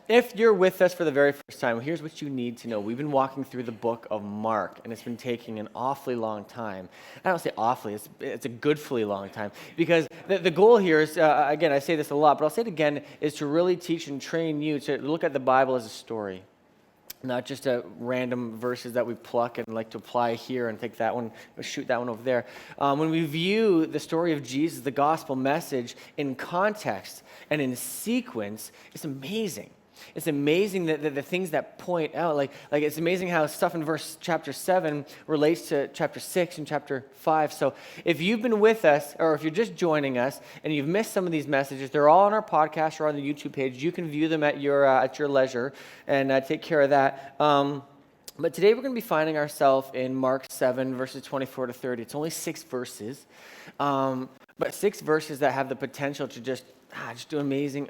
If you're with us for the very first time, here's what you need to know. We've been walking through the book of Mark, and it's been taking an awfully long time. I don't say awfully, it's a goodfully long time, because the goal here is, again, I say this a lot, but I'll say it again, is to really teach and train you to look at the Bible as a story. Not just a random verses that we pluck and like to apply here and take that one, shoot that one over there. When we view the story of Jesus, the gospel message, in context and in sequence, it's amazing. It's amazing that the things that point out, like it's amazing how stuff in chapter 7 relates to chapter 6 and chapter 5. So if you've been with us, or if you're just joining us and you've missed some of these messages, they're all on our podcast or on the YouTube page. You can view them at your leisure and take care of that. But today we're going to be finding ourselves in Mark 7, verses 24 to 30. It's only 6 verses, but 6 verses that have the potential to just do amazing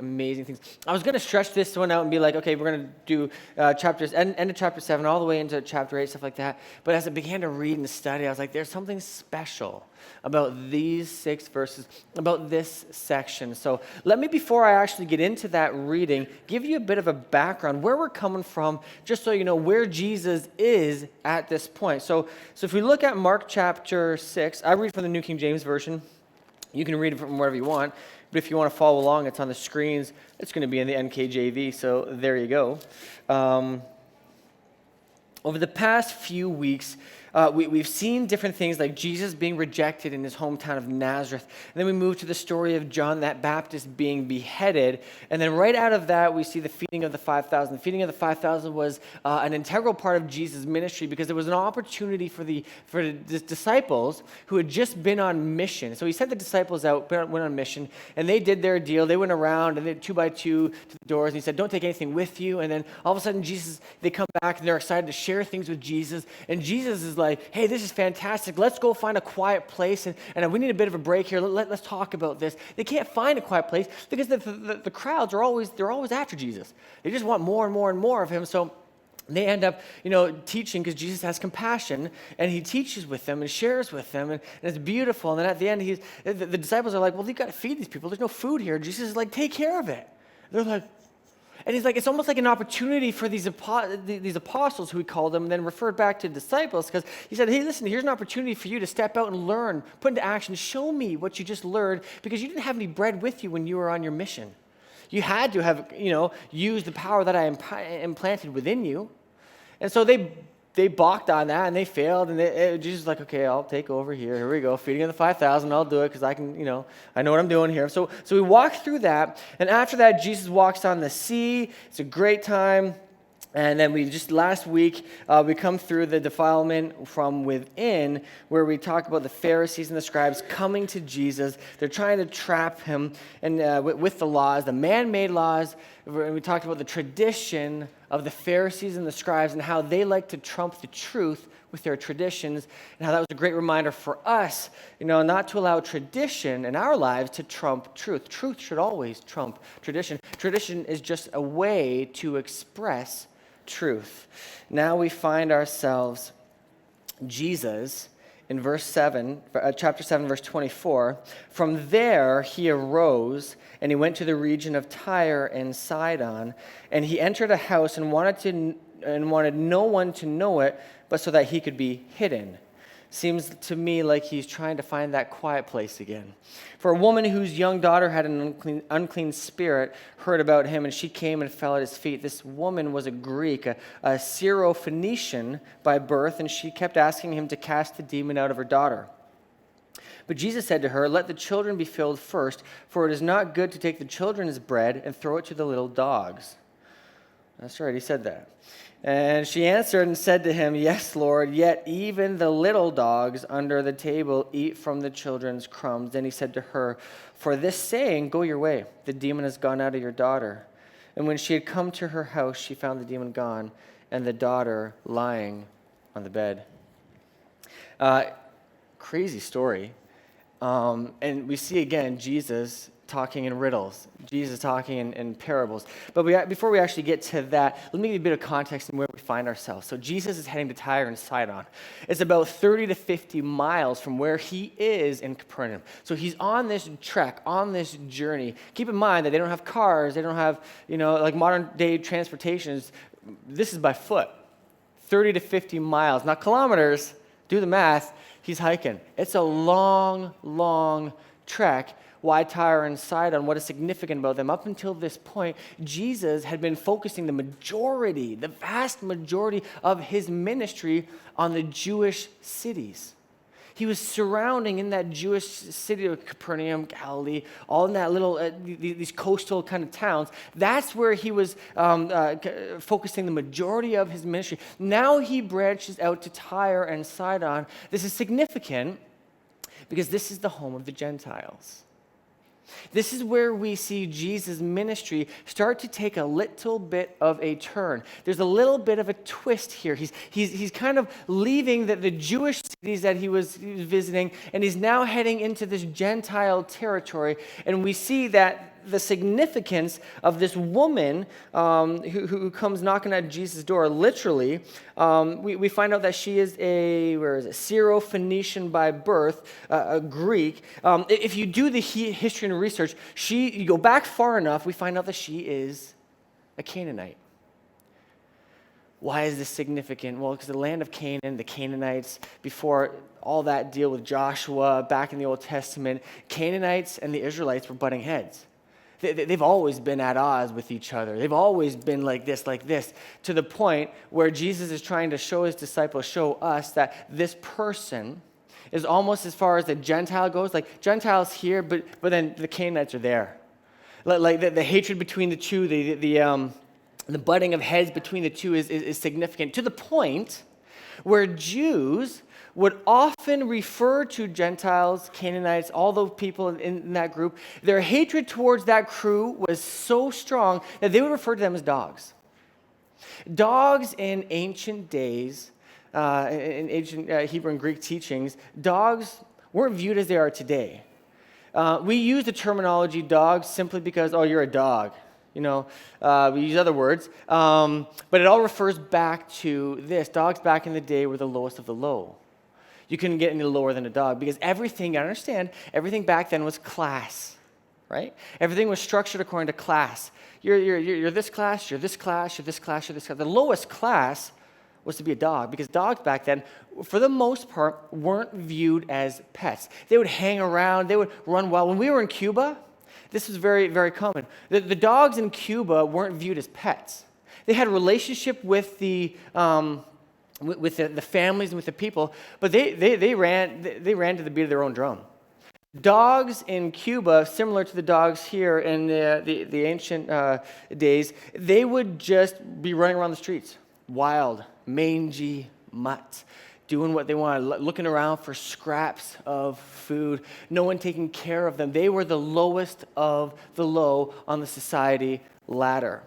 things. I was going to stretch this one out and be like, okay, we're going to do end of chapter 7 all the way into chapter 8, stuff like that. But as I began to read and study, I was like, there's something special about these 6 verses, about this section. So let me, before I actually get into that reading, give you a bit of a background, where we're coming from, just so you know where Jesus is at this point. So if we look at Mark chapter 6, I read from the New King James Version. You can read it from wherever you want. But if you want to follow along, it's on the screens. It's going to be in the NKJV, so there you go. Over the past few weeks, we've seen different things like Jesus being rejected in his hometown of Nazareth. And then we move to the story of John the Baptist being beheaded. And then right out of that, we see the feeding of the 5,000. The feeding of the 5,000 was an integral part of Jesus' ministry because there was an opportunity for the disciples who had just been on mission. So he sent the disciples out, went on mission, and they did their deal. They went around and they 2 by 2 to the doors, and he said, don't take anything with you. And then all of a sudden, they come back and they're excited to share things with Jesus. And Jesus is like, hey, this is fantastic. Let's go find a quiet place, and we need a bit of a break here. Let's talk about this. They can't find a quiet place because the crowds are always after Jesus. They just want more and more and more of him. So they end up, teaching because Jesus has compassion, and he teaches with them and shares with them, and it's beautiful. And then at the end, the disciples are like, well, you've got to feed these people. There's no food here. Jesus is like, take care of it. They're like, and he's like, it's almost like an opportunity for these apostles, who he called them, and then referred back to disciples, because he said, hey, listen, here's an opportunity for you to step out and learn, put into action, show me what you just learned, because you didn't have any bread with you when you were on your mission. You had to have, used the power that I implanted within you. And so they balked on that, and they failed, and Jesus was like, okay, I'll take over here. Here we go, feeding of the 5,000. I'll do it because I can, I know what I'm doing here. So we walk through that, and after that, Jesus walks on the sea. It's a great time. And then last week, we come through the defilement from within, where we talk about the Pharisees and the scribes coming to Jesus. They're trying to trap him and with the laws, the man-made laws. And we talked about the tradition of the Pharisees and the scribes and how they like to trump the truth with their traditions, and how that was a great reminder for us, not to allow tradition in our lives to trump truth. Truth should always trump tradition. Tradition is just a way to express truth. Now we find ourselves, Jesus, in chapter 7, verse 24. From there he arose, and he went to the region of Tyre and Sidon, and he entered a house and wanted no one to know it, but so that he could be hidden. Seems to me like he's trying to find that quiet place again. For a woman whose young daughter had an unclean spirit heard about him, and she came and fell at his feet. This woman was a Greek, a Syrophoenician by birth, and she kept asking him to cast the demon out of her daughter. But Jesus said to her, let the children be filled first, for it is not good to take the children's bread and throw it to the little dogs. That's right, he said that. And she answered and said to him, yes, Lord, yet even the little dogs under the table eat from the children's crumbs. Then he said to her, for this saying, go your way. The demon has gone out of your daughter. And when she had come to her house, she found the demon gone and the daughter lying on the bed. Crazy story. And we see again Jesus talking in riddles, Jesus talking in parables. But before we actually get to that, let me give you a bit of context in where we find ourselves. So Jesus is heading to Tyre and Sidon. It's about 30 to 50 miles from where he is in Capernaum. So he's on this trek, on this journey. Keep in mind that they don't have cars, they don't have, like modern day transportations. This is by foot, 30 to 50 miles, not kilometers. Do the math. He's hiking. It's a long, long trek. Why Tyre and Sidon? What is significant about them? Up until this point, Jesus had been focusing the vast majority of his ministry on the Jewish cities. He was surrounding in that Jewish city of Capernaum, Galilee, all in that little, these coastal kind of towns. That's where he was focusing the majority of his ministry. Now he branches out to Tyre and Sidon. This is significant because this is the home of the Gentiles. This is where we see Jesus' ministry start to take a little bit of a turn. There's a little bit of a twist here. He's kind of leaving the Jewish cities that he was visiting, and he's now heading into this Gentile territory. And we see that the significance of this woman who comes knocking at Jesus' door, literally, we find out that she is Syrophoenician by birth, a Greek. If you do the history and research, you go back far enough, we find out that she is a Canaanite. Why is this significant? Well, because the land of Canaan, the Canaanites, before all that deal with Joshua back in the Old Testament, Canaanites and the Israelites were butting heads. They've always been at odds with each other. They've always been like this, to the point where Jesus is trying to show his disciples, show us that this person is almost as far as the Gentile goes. Like Gentiles here, but then the Canaanites are there. Like the hatred between the two, the butting of heads between the two is significant, to the point where Jews would often refer to Gentiles, Canaanites, all those people in that group. Their hatred towards that crew was so strong that they would refer to them as dogs. Dogs in ancient days, in ancient Hebrew and Greek teachings, dogs weren't viewed as they are today. We use the terminology dog simply because, oh, you're a dog. We use other words. But it all refers back to this. Dogs back in the day were the lowest of the low. You couldn't get any lower than a dog because everything back then was class, right? Everything was structured according to class. You're this class, you're this class, you're this class, you're this class. The lowest class was to be a dog because dogs back then, for the most part, weren't viewed as pets. They would hang around, they would run wild. When we were in Cuba, this was very, very common. The dogs in Cuba weren't viewed as pets. They had a relationship with the families and with the people, but they ran to the beat of their own drum. Dogs in Cuba, similar to the dogs here in the ancient days, they would just be running around the streets, wild, mangy mutt, doing what they wanted, looking around for scraps of food, no one taking care of them. They were the lowest of the low on the society ladder.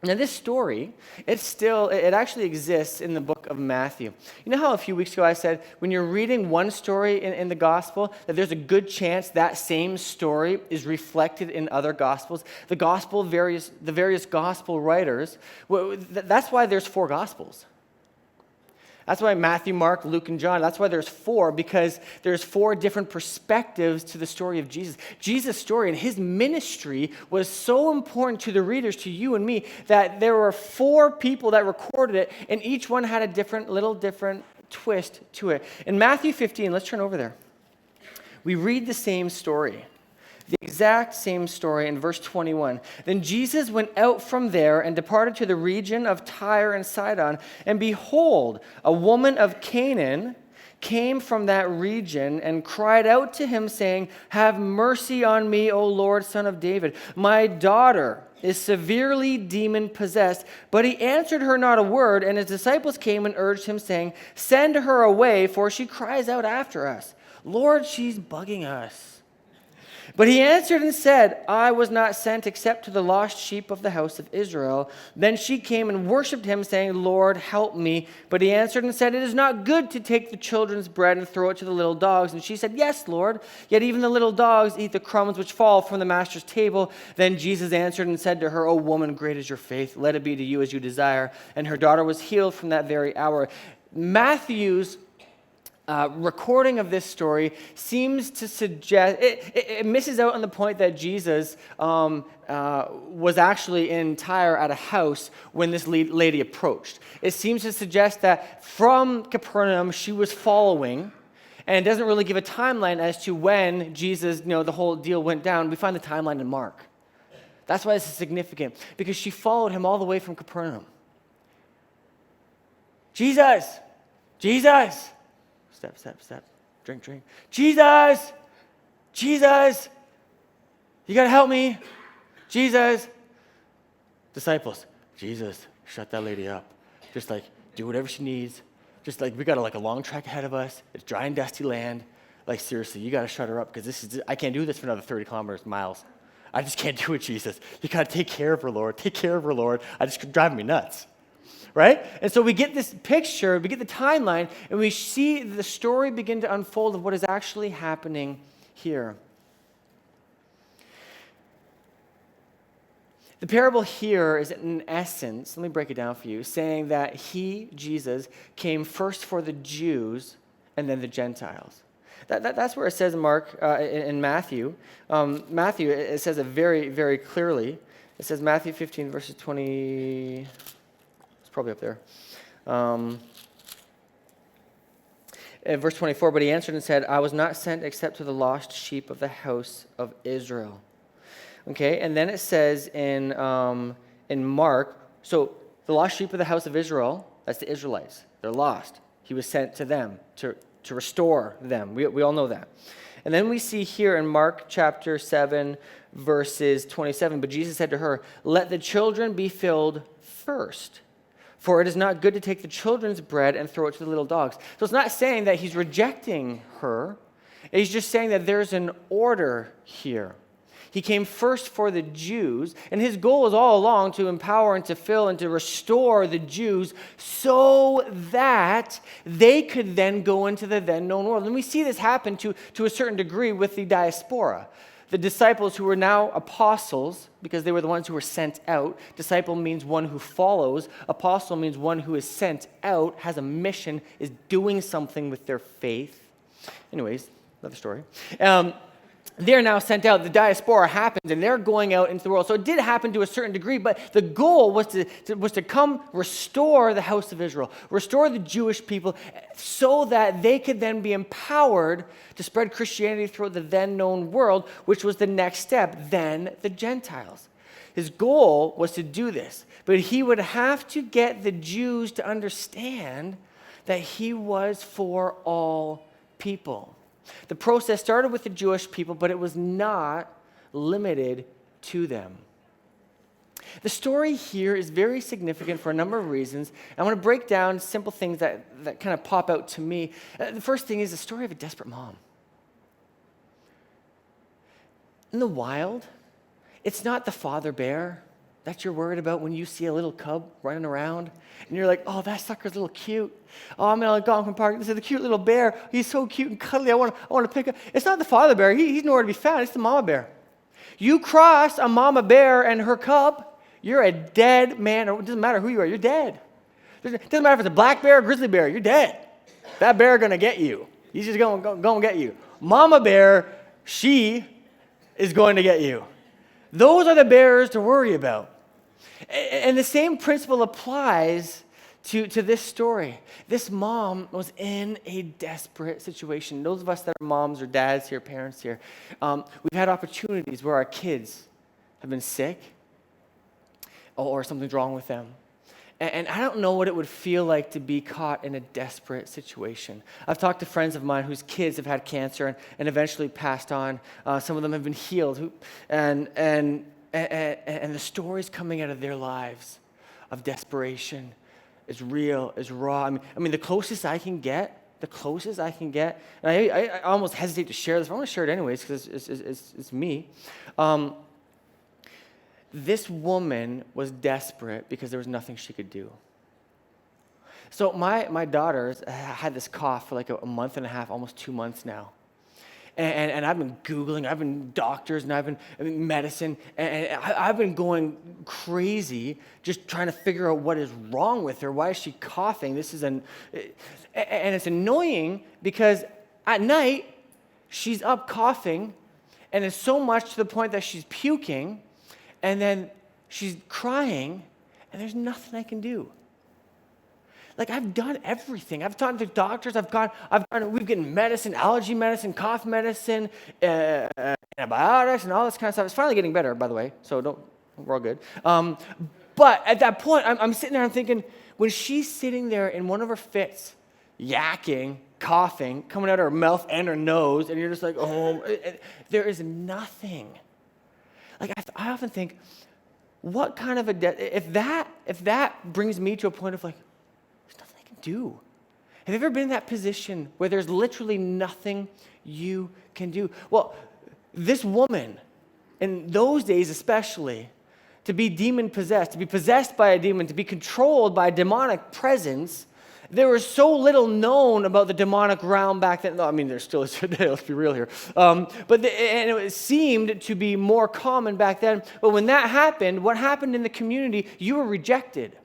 Now, this story, it actually exists in the book of Matthew. You know how a few weeks ago I said when you're reading one story in the gospel, that there's a good chance that same story is reflected in other gospels? The various gospel writers, that's why there's 4 gospels. That's why Matthew, Mark, Luke, and John, that's why there's 4, because there's 4 different perspectives to the story of Jesus. Jesus' story and his ministry was so important to the readers, to you and me, that there were 4 people that recorded it, and each one had a different twist to it. In Matthew 15, let's turn over there. We read the same story. The exact same story in verse 21. Then Jesus went out from there and departed to the region of Tyre and Sidon. And behold, a woman of Canaan came from that region and cried out to him, saying, "Have mercy on me, O Lord, Son of David. My daughter is severely demon-possessed." But he answered her not a word, and his disciples came and urged him, saying, "Send her away, for she cries out after us. Lord, she's bugging us." But he answered and said, I was not sent except to the lost sheep of the house of Israel. Then she came and worshipped him, saying, Lord, help me. But he answered and said, it is not good to take the children's bread and throw it to the little dogs. And she said, yes, Lord. Yet even the little dogs eat the crumbs which fall from the master's table. Then Jesus answered and said to her, O woman, great is your faith. Let it be to you as you desire. And her daughter was healed from that very hour. Matthew's recording of this story seems to suggest, it misses out on the point that Jesus was actually in Tyre at a house when this lady approached. It seems to suggest that from Capernaum she was following, and it doesn't really give a timeline as to when Jesus, the whole deal went down. We find the timeline in Mark. That's why this is significant, because she followed him all the way from Capernaum. Jesus! Step. Drink. Jesus! You got to help me. Jesus! Disciples, Jesus, shut that lady up. Just do whatever she needs. Just we got a long trek ahead of us. It's dry and dusty land. Seriously, you got to shut her up because I can't do this for another 30 miles. I just can't do it, Jesus. You got to take care of her, Lord. Take care of her, Lord. It's driving me nuts. Right? And so we get this picture, we get the timeline, and we see the story begin to unfold of what is actually happening here. The parable here is in essence, let me break it down for you, saying that he, Jesus, came first for the Jews and then the Gentiles. That's where it says in in Matthew. Matthew, it says it very, very clearly. It says Matthew 15, verses 20... probably up there. In verse 24, but he answered and said, I was not sent except to the lost sheep of the house of Israel. Okay, and then it says in Mark, so the lost sheep of the house of Israel, that's the Israelites. They're lost. He was sent to them to restore them. We all know that. And then we see here in Mark chapter 7, verses 27, but Jesus said to her, let the children be filled first. For it is not good to take the children's bread and throw it to the little dogs. So it's not saying that he's rejecting her. He's just saying that there's an order here. He came first for the Jews, and his goal is all along to empower and to fill and to restore the Jews so that they could then go into the then known world. And we see this happen to a certain degree with the diaspora. The disciples who were now apostles, because they were the ones who were sent out. Disciple means one who follows. Apostle means one who is sent out, has a mission, is doing something with their faith. Anyways, another story. They're now sent out. The diaspora happens, and they're going out into the world. So it did happen to a certain degree, but the goal was to come restore the house of Israel, restore the Jewish people, so that they could then be empowered to spread Christianity throughout the then known world, which was the next step, then the Gentiles. His goal was to do this, but he would have to get the Jews to understand that he was for all people. The process started with the Jewish people, but it was not limited to them. The story here is very significant for a number of reasons. I want to break down simple things that kind of pop out to me. The first thing is the story of a desperate mom. In the wild, it's not the father bear that you're worried about when you see a little cub running around, and you're like, oh, that sucker's a little cute. Oh, I'm in Algonquin Park. This is a cute little bear. He's so cute and cuddly. I want to pick up. It's not the father bear. He's nowhere to be found. It's the mama bear. You cross a mama bear and her cub, you're a dead man. It doesn't matter who you are. You're dead. It doesn't matter if it's a black bear or grizzly bear. You're dead. That bear going to get you. He's just going to get you. Mama bear, she is going to get you. Those are the bears to worry about. And the same principle applies to this story. This mom was in a desperate situation. Those of us that are moms or dads here, parents here, we've had opportunities where our kids have been sick or something's wrong with them. And I don't know what it would feel like to be caught in a desperate situation. I've talked to friends of mine whose kids have had cancer and eventually passed on. Some of them have been healed. And the stories coming out of their lives of desperation is real, is raw. I mean, the closest I can get the closest I can get, and I almost hesitate to share this, but I want to share it anyways because it's me. This woman was desperate because there was nothing she could do. So my daughter's had this cough for like a month and a half, almost 2 months now. And I've been Googling, I've been doctors, and I've been medicine, and I've been going crazy just trying to figure out what is wrong with her. Why is she coughing? And it's annoying because at night, she's up coughing, and it's so much to the point that she's puking, and then she's crying, and there's nothing I can do. Like, I've done everything. I've talked to doctors. We've gotten medicine, allergy medicine, cough medicine, antibiotics, and all this kind of stuff. It's finally getting better, by the way, so we're all good. But at that point, I'm sitting there, I'm thinking, when she's sitting there in one of her fits, yakking, coughing, coming out of her mouth and her nose, and you're just like, oh, there is nothing. Like, I often think, what kind of if that brings me to a point of like, do? Have you ever been in that position where there's literally nothing you can do? Well, this woman, in those days especially, to be demon-possessed, to be possessed by a demon, to be controlled by a demonic presence, there was so little known about the demonic realm back then. No, I mean, there still is today, let's be real here. And it seemed to be more common back then. But when that happened, what happened in the community, you were rejected.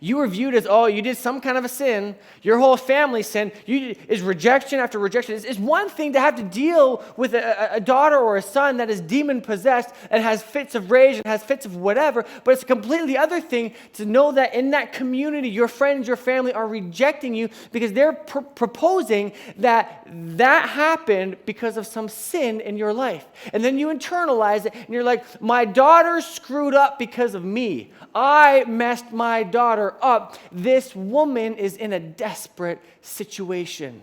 You were viewed as, oh, you did some kind of a sin. Your whole family sinned. Is rejection after rejection. It's one thing to have to deal with a daughter or a son that is demon-possessed and has fits of rage and has fits of whatever, but it's a completely other thing to know that in that community, your friends, your family are rejecting you because they're proposing that happened because of some sin in your life. And then you internalize it, and you're like, my daughter screwed up because of me. I messed my daughter up. This woman is in a desperate situation.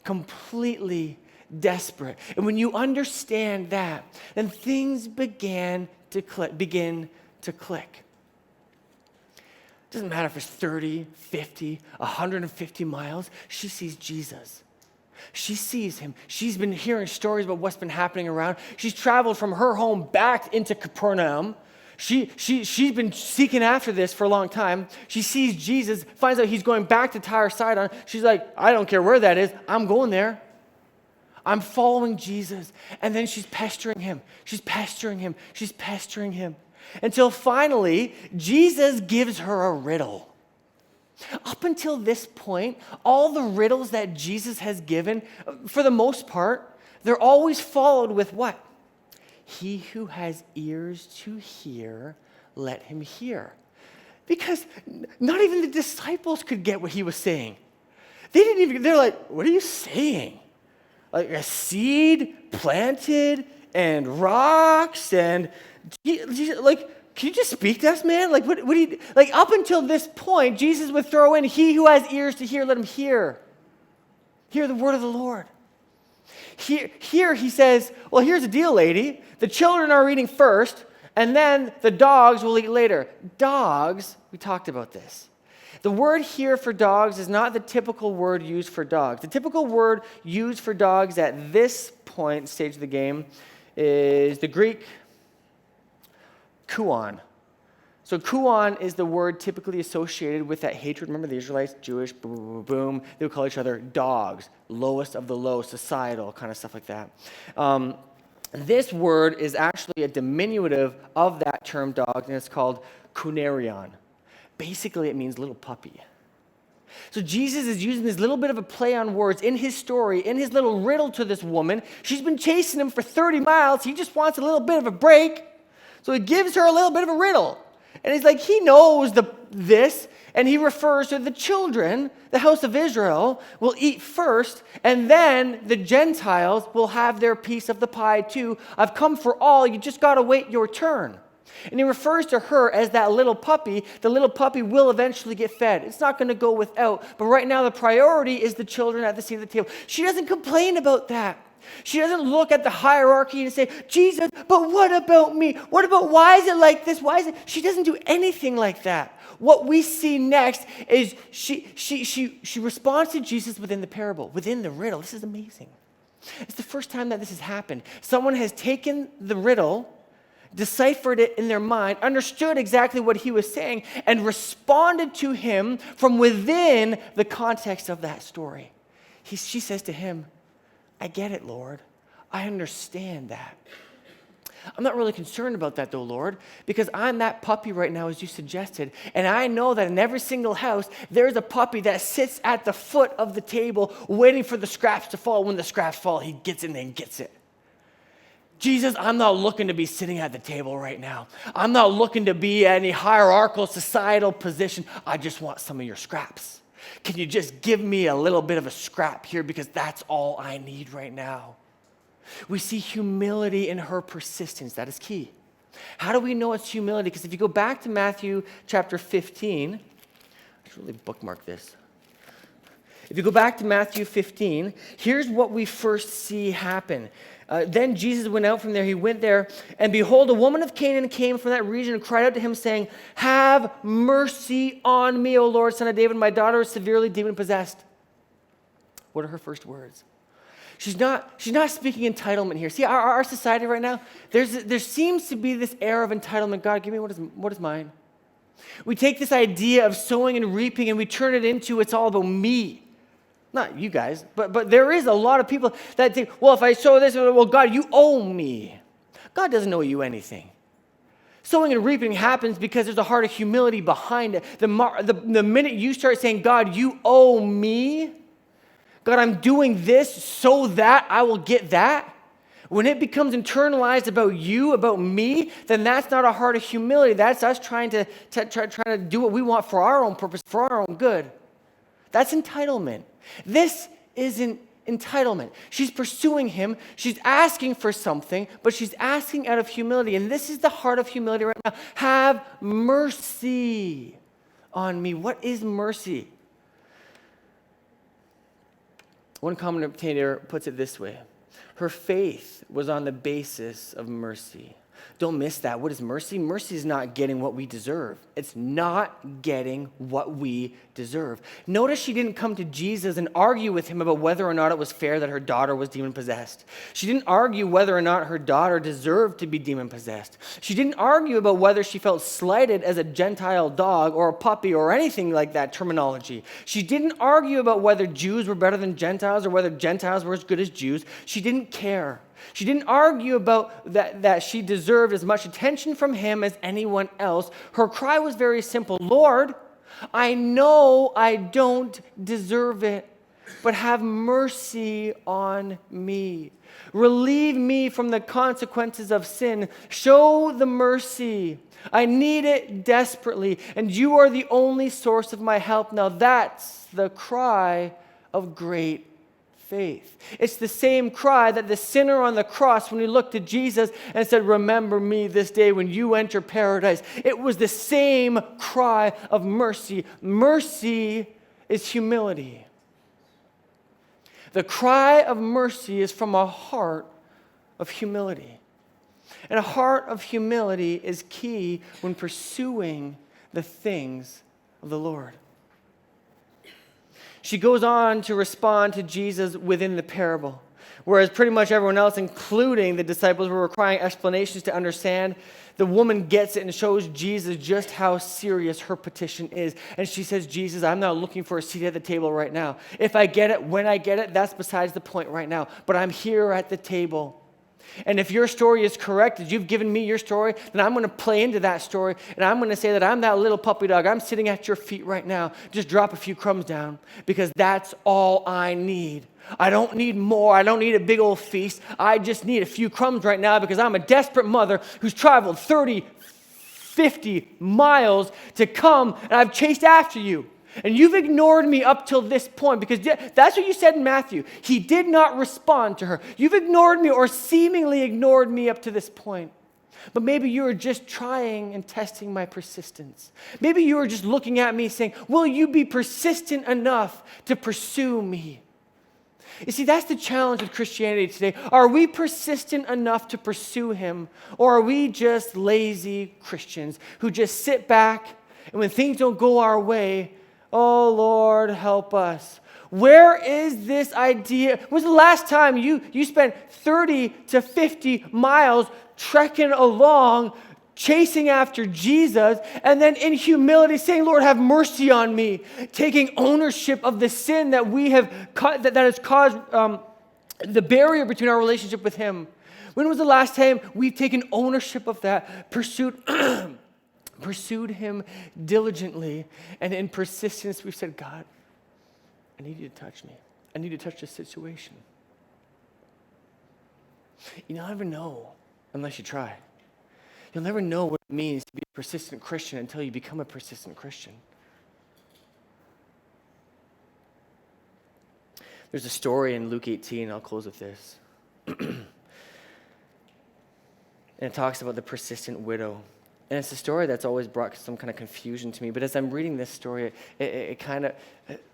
Completely desperate. And when you understand that, then things begin to click. It doesn't matter if it's 30, 50, 150 miles. She sees Jesus. She sees him. She's been hearing stories about what's been happening around. She's traveled from her home back into Capernaum. She's been seeking after this for a long time. She sees Jesus, finds out he's going back to Tyre Sidon. She's like, I don't care where that is. I'm going there. I'm following Jesus. And then she's pestering him. She's pestering him. She's pestering him. Until finally, Jesus gives her a riddle. Up until this point, all the riddles that Jesus has given, for the most part, they're always followed with what? He who has ears to hear, let him hear. Because not even the disciples could get what he was saying. They're like, what are you saying? Like a seed planted and rocks and, like, can you just speak to us, man? Like, what do you, like, up until this point, Jesus would throw in, he who has ears to hear, let him hear. Hear the word of the Lord. Here he says, well, here's the deal, lady. The children are eating first, and then the dogs will eat later. Dogs, we talked about this. The word here for dogs is not the typical word used for dogs. The typical word used for dogs at this point, stage of the game, is the Greek kuon. So kuon is the word typically associated with that hatred. Remember the Israelites, Jewish, boom, boom, boom, boom. They would call each other dogs, lowest of the low, societal, kind of stuff like that. This word is actually a diminutive of that term dog, and it's called kunarion. Basically, it means little puppy. So Jesus is using this little bit of a play on words in his story, in his little riddle to this woman. She's been chasing him for 30 miles. He just wants a little bit of a break. So he gives her a little bit of a riddle. And he's like, he knows this, and he refers to the children, the house of Israel, will eat first, and then the Gentiles will have their piece of the pie too. I've come for all, you just got to wait your turn. And he refers to her as that little puppy. The little puppy will eventually get fed. It's not going to go without, but right now the priority is the children at the seat of the table. She doesn't complain about that. She doesn't look at the hierarchy and say, Jesus, but what about me? What about, why is it like this? Why is it? She doesn't do anything like that. What we see next is she responds to Jesus within the parable, within the riddle. This is amazing. It's the first time that this has happened. Someone has taken the riddle, deciphered it in their mind, understood exactly what he was saying, and responded to him from within the context of that story. She says to him, I get it, Lord. I understand that. I'm not really concerned about that, though, Lord, because I'm that puppy right now, as you suggested, and I know that in every single house, there's a puppy that sits at the foot of the table waiting for the scraps to fall. When the scraps fall, he gets in there and gets it. Jesus, I'm not looking to be sitting at the table right now. I'm not looking to be at any hierarchical societal position. I just want some of your scraps. Can you just give me a little bit of a scrap here, because that's all I need right now? We see humility in her persistence. That is key. How do we know it's humility? Because if you go back to Matthew chapter 15, I should really bookmark this. If you go back to Matthew 15, here's what we first see happen. Then Jesus went out from there. He went there, and behold, a woman of Canaan came from that region and cried out to him, saying, have mercy on me, O Lord, Son of David. My daughter is severely demon-possessed. What are her first words? She's not speaking entitlement here. See, our society right now, there seems to be this air of entitlement. God, give me what is mine. We take this idea of sowing and reaping, and we turn it into, it's all about me. Not you guys, but there is a lot of people that think, well, if I sow this, well, God, you owe me. God doesn't owe you anything. Sowing and reaping happens because there's a heart of humility behind it. The minute you start saying, God, you owe me, God, I'm doing this so that I will get that. When it becomes internalized about you, about me, then that's not a heart of humility. That's us trying to do what we want for our own purpose, for our own good. That's entitlement. This isn't entitlement. She's pursuing him. She's asking for something, but she's asking out of humility. And this is the heart of humility right now. Have mercy on me. What is mercy? One commentator puts it this way. Her faith was on the basis of mercy. Don't miss that. What is mercy? Mercy is not getting what we deserve. It's not getting what we deserve. Notice she didn't come to Jesus and argue with him about whether or not it was fair that her daughter was demon-possessed. She didn't argue whether or not her daughter deserved to be demon-possessed. She didn't argue about whether she felt slighted as a Gentile dog or a puppy or anything like that terminology. She didn't argue about whether Jews were better than Gentiles or whether Gentiles were as good as Jews. She didn't care. She didn't argue about that she deserved as much attention from him as anyone else. Her cry was very simple. Lord, I know I don't deserve it, but have mercy on me. Relieve me from the consequences of sin. Show the mercy. I need it desperately, and you are the only source of my help. Now that's the cry of great faith. It's the same cry that the sinner on the cross, when he looked to Jesus and said, remember me this day when you enter paradise. It was the same cry of mercy. Mercy is humility. The cry of mercy is from a heart of humility. And a heart of humility is key when pursuing the things of the Lord. She goes on to respond to Jesus within the parable, whereas pretty much everyone else, including the disciples, were requiring explanations to understand. The woman gets it and shows Jesus just how serious her petition is. And she says, Jesus, I'm not looking for a seat at the table right now. If I get it, when I get it, that's besides the point right now. But I'm here at the table. And if your story is correct, as you've given me your story, then I'm going to play into that story, and I'm going to say that I'm that little puppy dog. I'm sitting at your feet right now. Just drop a few crumbs down, because that's all I need. I don't need more. I don't need a big old feast. I just need a few crumbs right now, because I'm a desperate mother who's traveled 30, 50 miles to come, and I've chased after you. And you've ignored me up till this point, because that's what you said in Matthew. He did not respond to her. You've ignored me, or seemingly ignored me up to this point. But maybe you were just trying and testing my persistence. Maybe you were just looking at me saying, will you be persistent enough to pursue me? You see, that's the challenge with Christianity today. Are we persistent enough to pursue him, or are we just lazy Christians who just sit back and when things don't go our way, oh Lord, help us? Where is this idea? When was the last time you spent 30 to 50 miles trekking along, chasing after Jesus, and then in humility saying, Lord, have mercy on me, taking ownership of the sin that we have that has caused the barrier between our relationship with him? When was the last time we've taken ownership of that, pursued him diligently, and in persistence we've said, God, I need you to touch me. I need to touch this situation. You'll never know unless you try. You'll never know what it means to be a persistent Christian until you become a persistent Christian. There's a story in Luke 18, I'll close with this. And it talks about the persistent widow. And it's a story that's always brought some kind of confusion to me. But as I'm reading this story, it kind of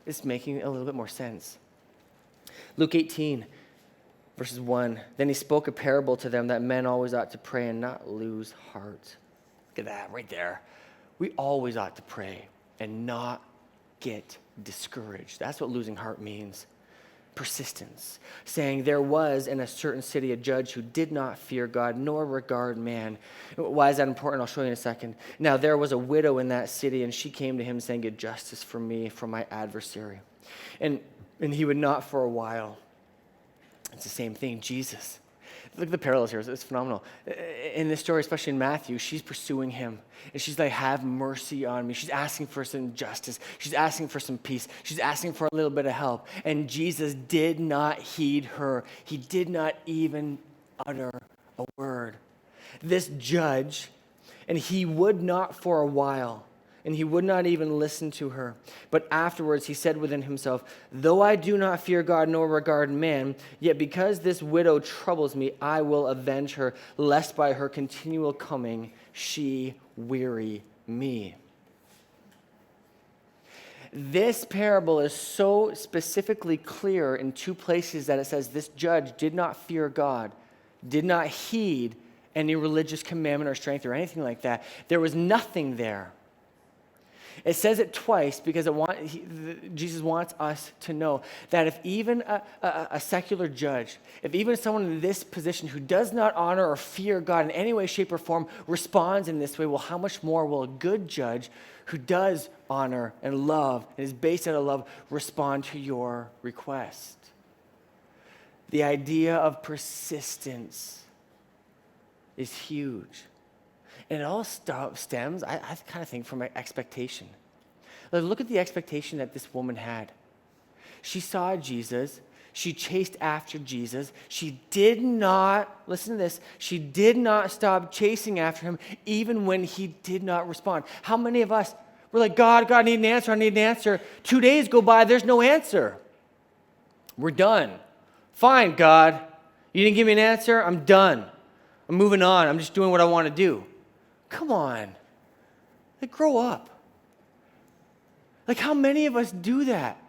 is making a little bit more sense. Luke 18, verses 1. Then he spoke a parable to them that men always ought to pray and not lose heart. Look at that right there. We always ought to pray and not get discouraged. That's what losing heart means. Persistence, saying there was in a certain city a judge who did not fear God nor regard man. Why is that important? I'll show you in a second. Now there was a widow in that city, and she came to him saying, get justice for me from my adversary. And he would not for a while. It's the same thing, Jesus. Look at the parallels here. It's phenomenal. In this story, especially in Matthew, she's pursuing him. And she's like, have mercy on me. She's asking for some justice. She's asking for some peace. She's asking for a little bit of help. And Jesus did not heed her. He did not even utter a word. This judge, and he would not for a while, and he would not even listen to her. But afterwards he said within himself, though I do not fear God nor regard man, yet because this widow troubles me, I will avenge her, lest by her continual coming she weary me. This parable is so specifically clear in two places that it says this judge did not fear God, did not heed any religious commandment or strength or anything like that. There was nothing there. It says it twice because Jesus wants us to know that if even a secular judge, if even someone in this position who does not honor or fear God in any way, shape, or form responds in this way, well, how much more will a good judge who does honor and love and is based out of love respond to your request? The idea of persistence is huge. And it all stems, I kind of think, from an expectation. Look at the expectation that this woman had. She saw Jesus. She chased after Jesus. She did not, listen to this, she did not stop chasing after him even when he did not respond. How many of us, we're like, God, I need an answer, I need an answer. 2 days go by, there's no answer. We're done. Fine, God. You didn't give me an answer, I'm done. I'm moving on. I'm just doing what I want to do. Come on. Like, grow up. Like, how many of us do that?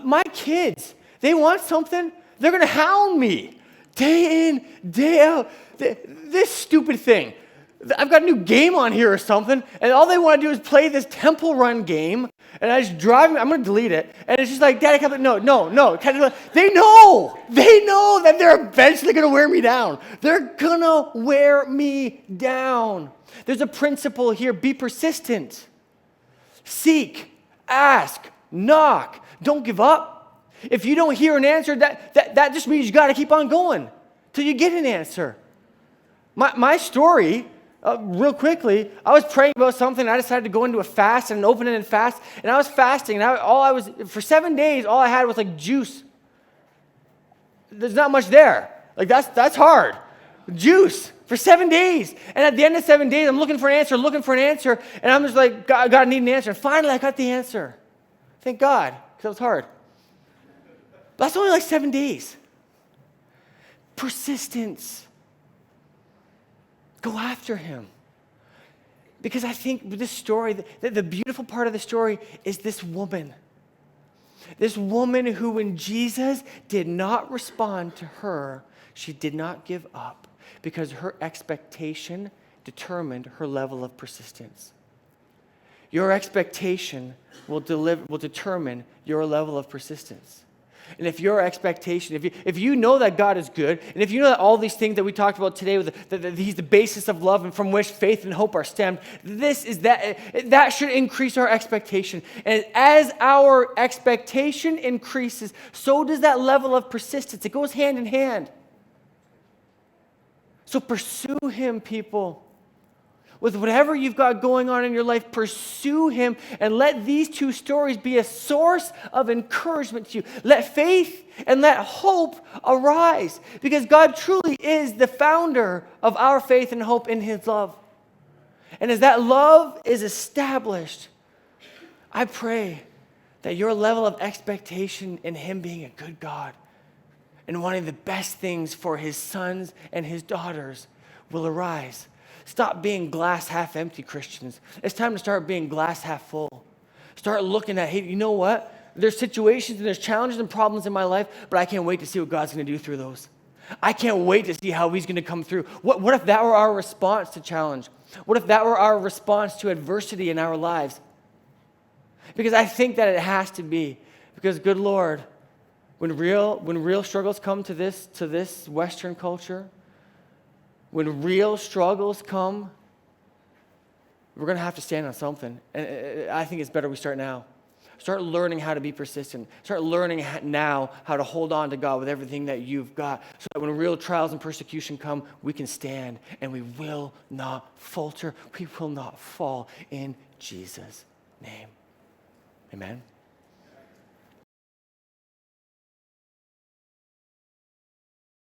My kids, they want something, they're going to hound me day in, day out. This stupid thing. I've got a new game on here or something, and all they want to do is play this Temple Run game, and I just drive me, I'm going to delete it, and it's just like, Daddy, come, no. They know that they're eventually going to wear me down. They're going to wear me down. There's a principle here, be persistent. Seek, ask, knock. Don't give up. If you don't hear an answer, that just means you got to keep on going till you get an answer. My story, real quickly, I was praying about something. I decided to go into a fast and an open-ended fast, and I was fasting. And for 7 days, all I had was like juice. There's not much there. Like that's hard. Juice for 7 days, and at the end of 7 days, I'm looking for an answer, and I'm just like, God, I need an answer. And finally, I got the answer. Thank God, because it was hard. But that's only like 7 days. Persistence. Go after him. Because I think this story, the beautiful part of the story is this woman. This woman who, when Jesus did not respond to her, she did not give up because her expectation determined her level of persistence. Your expectation will determine your level of persistence. And if your expectation, if you know that God is good, and if you know that all these things that we talked about today, that He's the basis of love and from which faith and hope are stemmed, that should increase our expectation. And as our expectation increases, so does that level of persistence. It goes hand in hand. So pursue Him, people. With whatever you've got going on in your life, pursue Him and let these two stories be a source of encouragement to you. Let faith and let hope arise because God truly is the founder of our faith and hope in His love. And as that love is established, I pray that your level of expectation in Him being a good God and wanting the best things for His sons and His daughters will arise. Stop being glass half empty Christians. It's time to start being glass half full. Start looking at, hey, you know what? There's situations and there's challenges and problems in my life, but I can't wait to see what God's going to do through those. I can't wait to see how He's going to come through. What if that were our response to challenge? What if that were our response to adversity in our lives? Because I think that it has to be. Because, good Lord, when real struggles come to this Western culture, when real struggles come, we're going to have to stand on something. And I think it's better we start now. Start learning how to be persistent. Start learning now how to hold on to God with everything that you've got so that when real trials and persecution come, we can stand and we will not falter. We will not fall in Jesus' name. Amen.